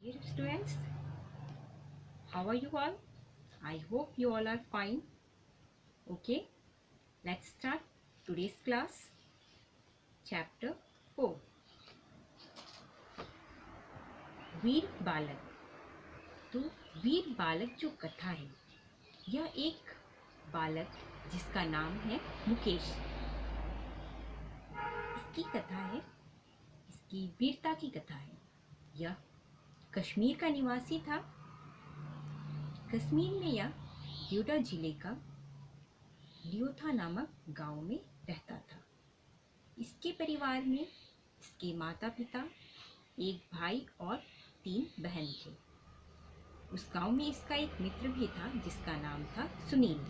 Dear students, how are you all? I hope you all are fine. Okay, let's start today's class. Chapter 4, वीर बालक। तो वीर बालक जो कथा है, यह एक बालक जिसका नाम है मुकेश, इसकी कथा है, इसकी वीरता की कथा है। यह कश्मीर का निवासी था। कश्मीर में यह डोडा जिले का लियोथा नामक गांव में रहता था। इसके परिवार में इसके माता पिता, एक भाई और 3 बहन थे। उस गांव में इसका एक मित्र भी था जिसका नाम था सुनील।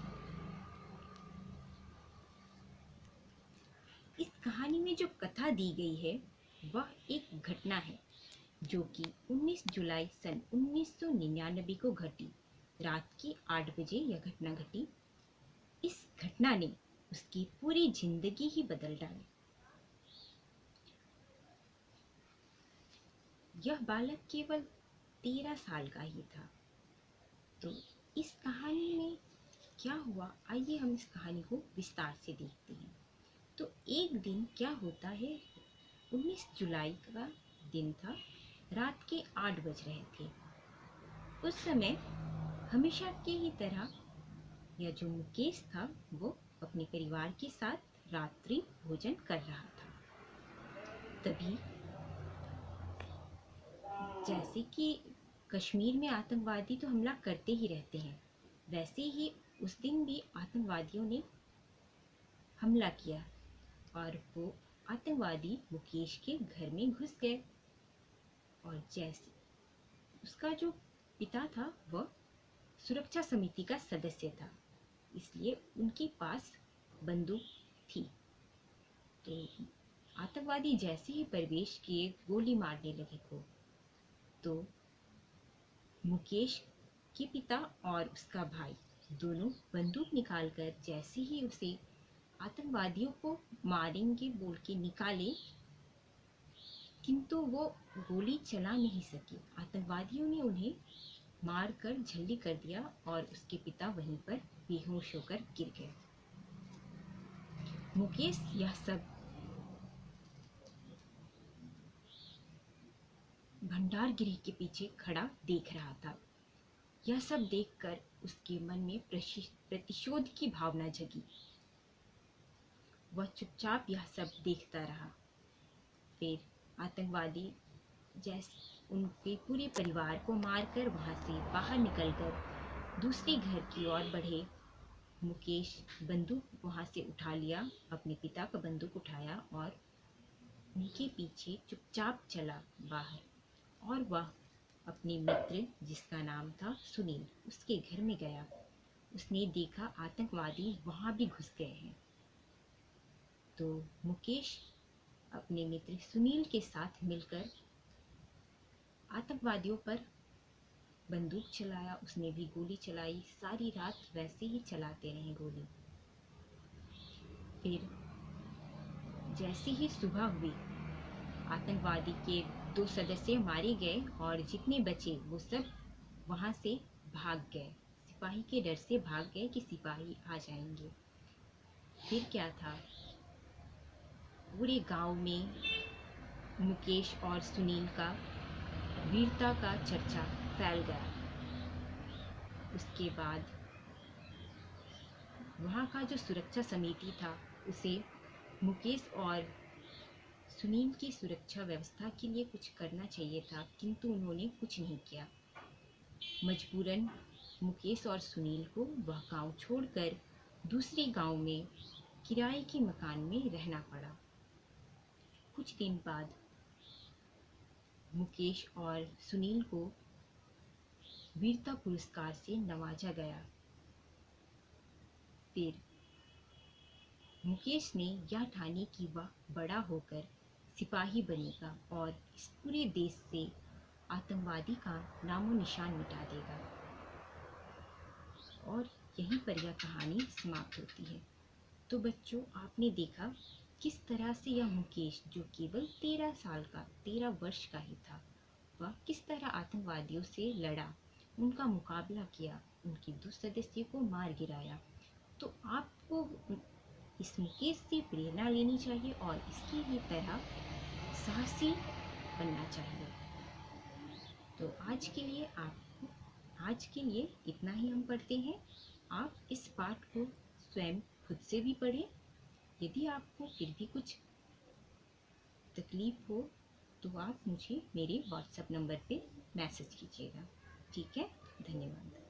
इस कहानी में जो कथा दी गई है वह एक घटना है जो कि 19 जुलाई सन 1999 को घटी। रात के 8 बजे यह घटना घटी। इस घटना ने उसकी पूरी जिंदगी ही बदल डाली। यह बालक केवल 13 साल का ही था। तो इस कहानी में क्या हुआ, आइए हम इस कहानी को विस्तार से देखते हैं। तो एक दिन क्या होता है, 19 जुलाई का दिन था, रात के 8 बज रहे थे। उस समय हमेशा के ही तरह यह जो मुकेश था वो अपने परिवार के साथ रात्रि भोजन कर रहा था। तभी जैसे कि कश्मीर में आतंकवादी तो हमला करते ही रहते हैं, वैसे ही उस दिन भी आतंकवादियों ने हमला किया और वो आतंकवादी मुकेश के घर में घुस गए। और जैसे उसका जो पिता था वह सुरक्षा समिति का सदस्य था, इसलिए उनके पास बंदूक थी। तो आतंकवादी जैसे ही प्रवेश किए, गोली मारने लगे को, तो मुकेश के पिता और उसका भाई दोनों बंदूक निकालकर जैसे ही उसे आतंकवादियों को मारेंगे बोल के निकाले, किंतु वो गोली चला नहीं सके। आतंकवादियों ने उन्हें मारकर झल्ली कर दिया और उसके पिता वहीं पर बेहोश होकर गिर गए। मुकेश यह सब भंडार गृह के पीछे खड़ा देख रहा था। यह सब देखकर उसके मन में प्रतिशोध की भावना जगी। वह चुपचाप यह सब देखता रहा। फिर आतंकवादी जैसे उनके पूरे परिवार को मारकर वहां से बाहर निकलकर दूसरे घर की ओर बढ़े। मुकेश बंदूक वहां से उठा लिया, अपने पिता का बंदूक उठाया और उनके पीछे चुपचाप चला बाहर। और वह अपने मित्र जिसका नाम था सुनील, उसके घर में गया। उसने देखा आतंकवादी वहां भी घुस गए हैं। तो मुकेश अपने मित्र सुनील के साथ मिलकर आतंकवादियों पर बंदूक चलाया। उसने भी गोली चलाई, सारी रात वैसे ही चलाते रहे गोली। फिर जैसे ही सुबह हुई, आतंकवादी के 2 सदस्य मारे गए और जितने बचे वो सब वहां से भाग गए। सिपाही के डर से भाग गए कि सिपाही आ जाएंगे। फिर क्या था, पूरे गांव में मुकेश और सुनील का वीरता का चर्चा फैल गया। उसके बाद वहाँ का जो सुरक्षा समिति था उसे मुकेश और सुनील की सुरक्षा व्यवस्था के लिए कुछ करना चाहिए था, किंतु उन्होंने कुछ नहीं किया। मजबूरन मुकेश और सुनील को वह गांव छोड़कर दूसरे गांव में किराए के मकान में रहना पड़ा। कुछ दिन बाद मुकेश और सुनील को वीरता पुरस्कार से नवाजा गया। फिर मुकेश ने यह ठानी कि वह बड़ा होकर सिपाही बनेगा और इस पूरे देश से आतंकवादी का नामो निशान मिटा देगा। और यहीं पर यह कहानी समाप्त होती है। तो बच्चों, आपने देखा किस तरह से यह मुकेश जो केवल 13 साल का, 13 वर्ष का ही था, वह किस तरह आतंकवादियों से लड़ा, उनका मुकाबला किया, उनके 2 सदस्यों को मार गिराया। तो आपको इस मुकेश से प्रेरणा लेनी चाहिए और इसकी ही तरह साहसी बनना चाहिए। तो आज के लिए इतना ही हम पढ़ते हैं। आप इस पाठ को स्वयं खुद से भी पढ़ें। यदि आपको फिर भी कुछ तकलीफ हो तो आप मुझे मेरे व्हाट्सएप नंबर पे मैसेज कीजिएगा। ठीक है, धन्यवाद।